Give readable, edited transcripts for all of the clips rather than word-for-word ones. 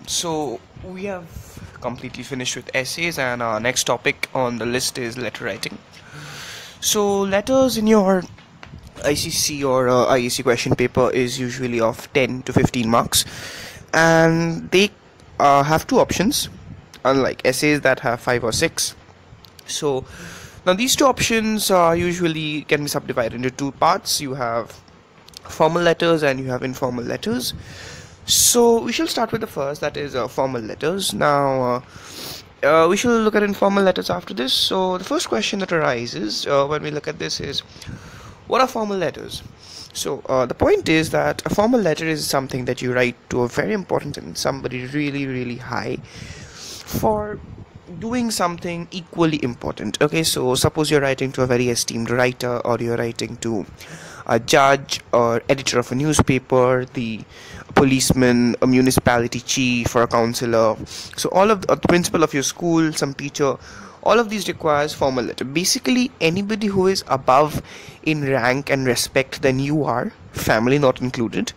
So we have completely finished with essays, and our next topic on the list is letter writing. So, letters in your ICC or IEC question paper is usually of 10 to 15 marks, and they have two options, unlike essays that have 5 or 6. So, now these two options usually can be subdivided into two parts. You have formal letters and you have informal letters. So we shall start with the first, that is formal letters. Now we shall look at informal letters after this. So the first question that arises when we look at this is, what are formal letters? So the point is that a formal letter is something that you write to a very important and somebody really high for doing something equally important. Okay, so suppose you're writing to a very esteemed writer, or you're writing to a judge or editor of a newspaper, the policeman, a municipality chief, or a councillor. So all of the principal of your school, some teacher, all of these requires formal letter. Basically anybody who is above in rank and respect than you are, family not included,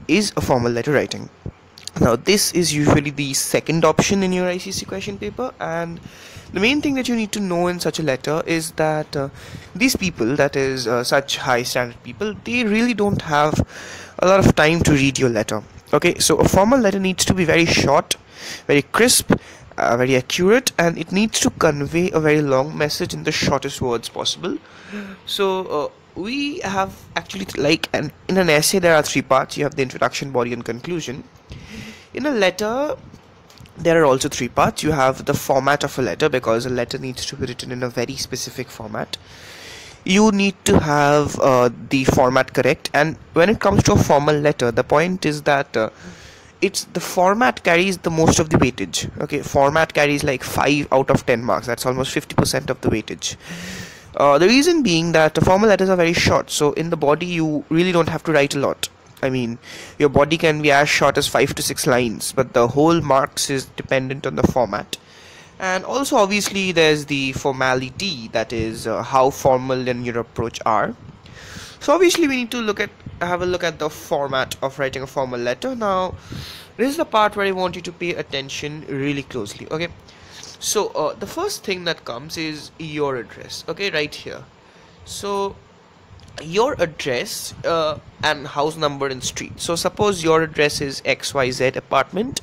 is a formal letter writing. Now this is usually the second option in your ICC question paper, and the main thing that you need to know in such a letter is that these people, that is such high standard people, they really don't have a lot of time to read your letter. Okay, so a formal letter needs to be very short, very crisp, very accurate, and it needs to convey a very long message in the shortest words possible. So we have actually, in an essay there are three parts. You have the introduction, body, and conclusion. In a letter there are also three parts. You have the format of a letter, because a letter needs to be written in a very specific format. You need to have the format correct, and when it comes to a formal letter, the point is that it's the format carries the most of the weightage. Okay, format carries like 5 out of 10 marks. That's almost 50% of the weightage. The reason being that the formal letters are very short, so in the body you really don't have to write a lot. I mean, your body can be as short as 5 to 6 lines, but the whole marks is dependent on the format. And also obviously there's the formality, that is how formal in your approach are. So obviously we need to have a look at the format of writing a formal letter. Now this is the part where I want you to pay attention really closely. Okay, so the first thing that comes is your address. Okay, right here. So your address and house number and street. So suppose your address is XYZ apartment,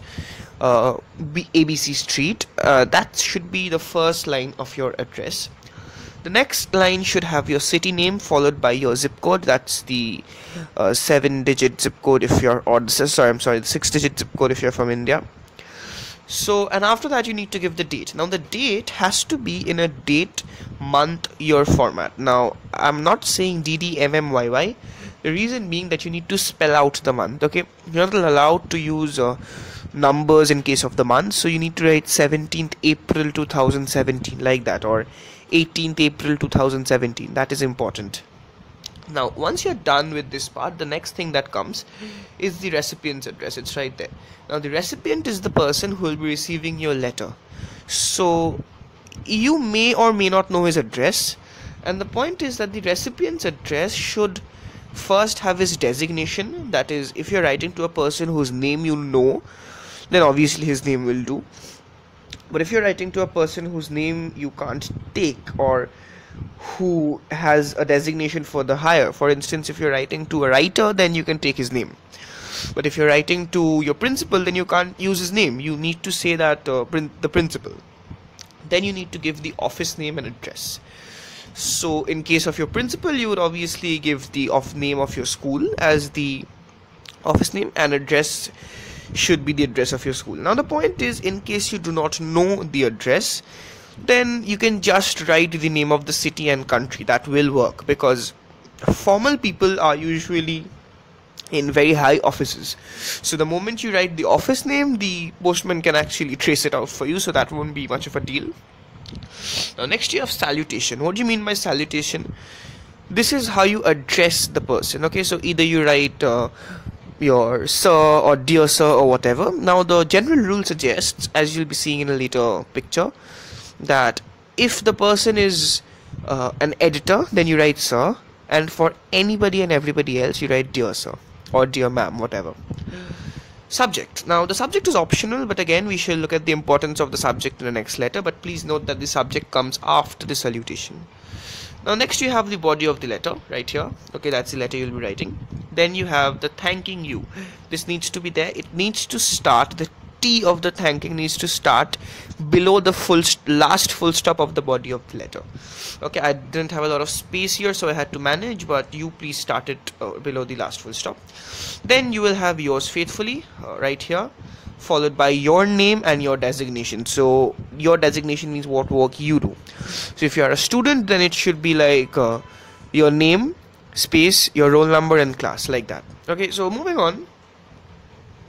ABC street. That should be the first line of your address. The next line should have your city name followed by your zip code. That's the 7-digit zip code if you're, or the 6-digit zip code if you're from India. So, and after that you need to give the date. Now the date has to be in a date, month, year format. Now I'm not saying DDMMYY. The reason being that you need to spell out the month. Okay, you're not allowed to use numbers in case of the month, so you need to write 17th April 2017 like that, or 18th April 2017. That is important. Now once you're done with this part, the next thing that comes is the recipient's address. It's right there. Now the recipient is the person who will be receiving your letter, so you may or may not know his address, and the point is that the recipient's address should first have his designation. That is, if you're writing to a person whose name you know, then obviously his name will do. But if you're writing to a person whose name you can't take, or who has a designation for the hire, for instance, if you're writing to a writer, then you can take his name. But if you're writing to your principal, then you can't use his name. You need to say that the principal. Then you need to give the office name and address. So in case of your principal, you would obviously give the name of your school as the office name, and address should be the address of your school. Now the point is, in case you do not know the address, then you can just write the name of the city and country. That will work, because formal people are usually in very high offices. So the moment you write the office name, the postman can actually trace it out for you, so that won't be much of a deal. Now next you have salutation. What do you mean by salutation? This is how you address the person. Okay, so either you write your sir or dear sir or whatever. Now the general rule suggests, as you'll be seeing in a later picture, that if the person is an editor, then you write sir, and for anybody and everybody else you write dear sir or dear ma'am, whatever. Subject. Now the subject is optional, but again we shall look at the importance of the subject in the next letter, but please note that the subject comes after the salutation. Now next you have the body of the letter right here. Okay, that's the letter you'll be writing. Then you have the thanking you. This needs to be there. It needs to start, the T of the thanking needs to start below the last full stop of the body of the letter. Okay, I didn't have a lot of space here, so I had to manage, but you please start it below the last full stop. Then you will have yours faithfully right here, followed by your name and your designation. So your designation means what work you do. So if you are a student, then it should be like your name, space, your roll number and class, like that. Okay, so moving on.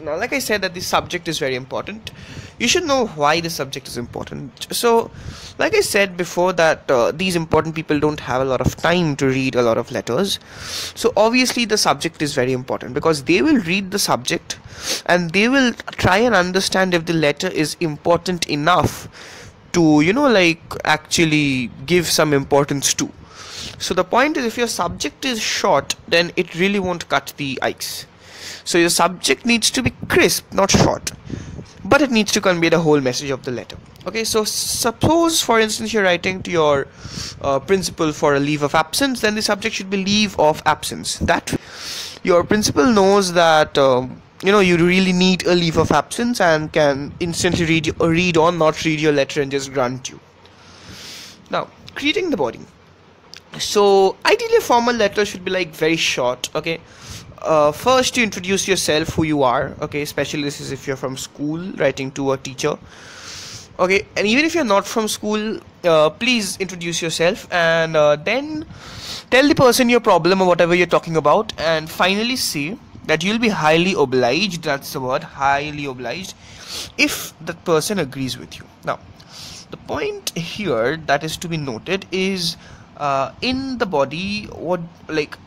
Now, like I said, that the subject is very important. You should know why the subject is important. So, like I said before, that these important people don't have a lot of time to read a lot of letters. So, obviously, the subject is very important because they will read the subject and they will try and understand if the letter is important enough to, you know, like actually give some importance to. So, the point is, if your subject is short, then it really won't cut the ice. So your subject needs to be crisp, not short, but it needs to convey the whole message of the letter. Okay, so suppose for instance you're writing to your principal for a leave of absence, then the subject should be leave of absence. That your principal knows that you know, you really need a leave of absence and can instantly read or not read your letter and just grant you. Now, creating the body. So ideally a formal letter should be like very short. Okay, first you introduce yourself, who you are. Okay, especially this is if you're from school writing to a teacher. Okay, and even if you're not from school, please introduce yourself and then tell the person your problem or whatever you're talking about, and finally say that you'll be highly obliged, that's the word, highly obliged, if that person agrees with you. Now the point here that is to be noted is in the body,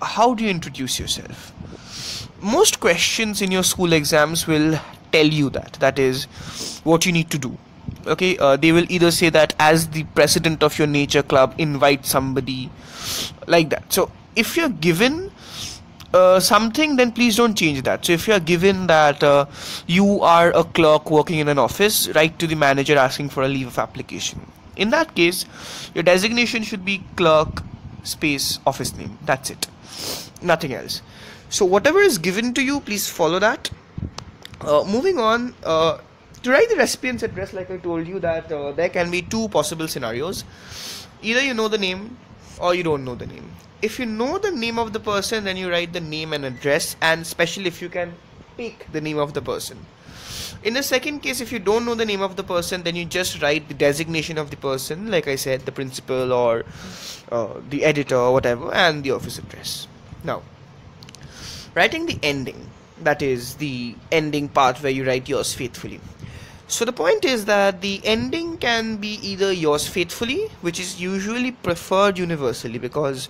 how do you introduce yourself? Most questions in your school exams will tell you that is what you need to do. Okay, they will either say that as the president of your nature club, invite somebody, like that. So if you're given something, then please don't change that. So if you're given that you are a clerk working in an office, write to the manager asking for a leave of application. In that case, your designation should be clerk space office name. That's it, nothing else. So whatever is given to you, please follow that. Moving on, to write the recipient's address, like I told you, that there can be two possible scenarios. Either you know the name or you don't know the name. If you know the name of the person, then you write the name and address, and especially if you can pick the name of the person. In the second case, if you don't know the name of the person, then you just write the designation of the person, like I said, the principal or the editor or whatever, and the office address. Now, writing the ending, that is the ending part where you write yours faithfully. So the point is that the ending can be either yours faithfully, which is usually preferred universally, because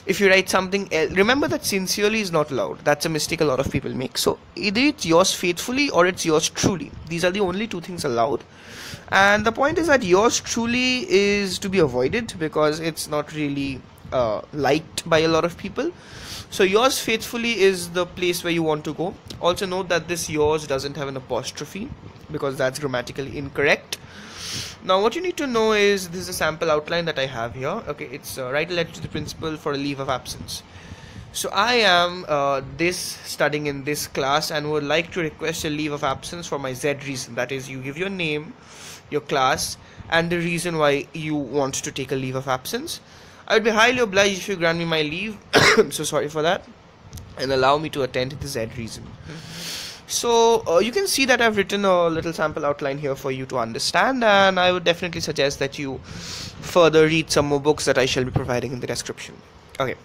if you write something else, remember that sincerely is not allowed. That's a mistake a lot of people make. So either it's yours faithfully or it's yours truly. These are the only two things allowed. And the point is that yours truly is to be avoided because it's not really liked by a lot of people. So yours faithfully is the place where you want to go. Also note that this yours doesn't have an apostrophe because that's grammatically incorrect. Now what you need to know is, this is a sample outline that I have here. Okay, it's write a letter to the principal for a leave of absence. So I am studying in this class and would like to request a leave of absence for my Z reason. That is, you give your name, your class, and the reason why you want to take a leave of absence. I would be highly obliged if you grant me my leave. So sorry for that, and allow me to attend the Z reason. So you can see that I've written a little sample outline here for you to understand, and I would definitely suggest that you further read some more books that I shall be providing in the description. Okay,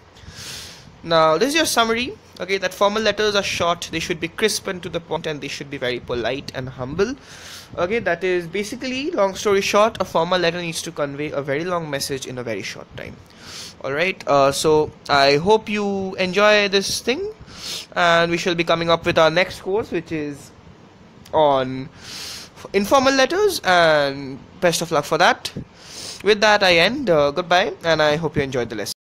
now this is your summary. Okay, that formal letters are short, they should be crisp and to the point, and they should be very polite and humble. Okay, that is basically, long story short, a formal letter needs to convey a very long message in a very short time. Alright, so I hope you enjoy this thing, and we shall be coming up with our next course, which is on informal letters, and best of luck for that. With that I end. Goodbye, and I hope you enjoyed the lesson.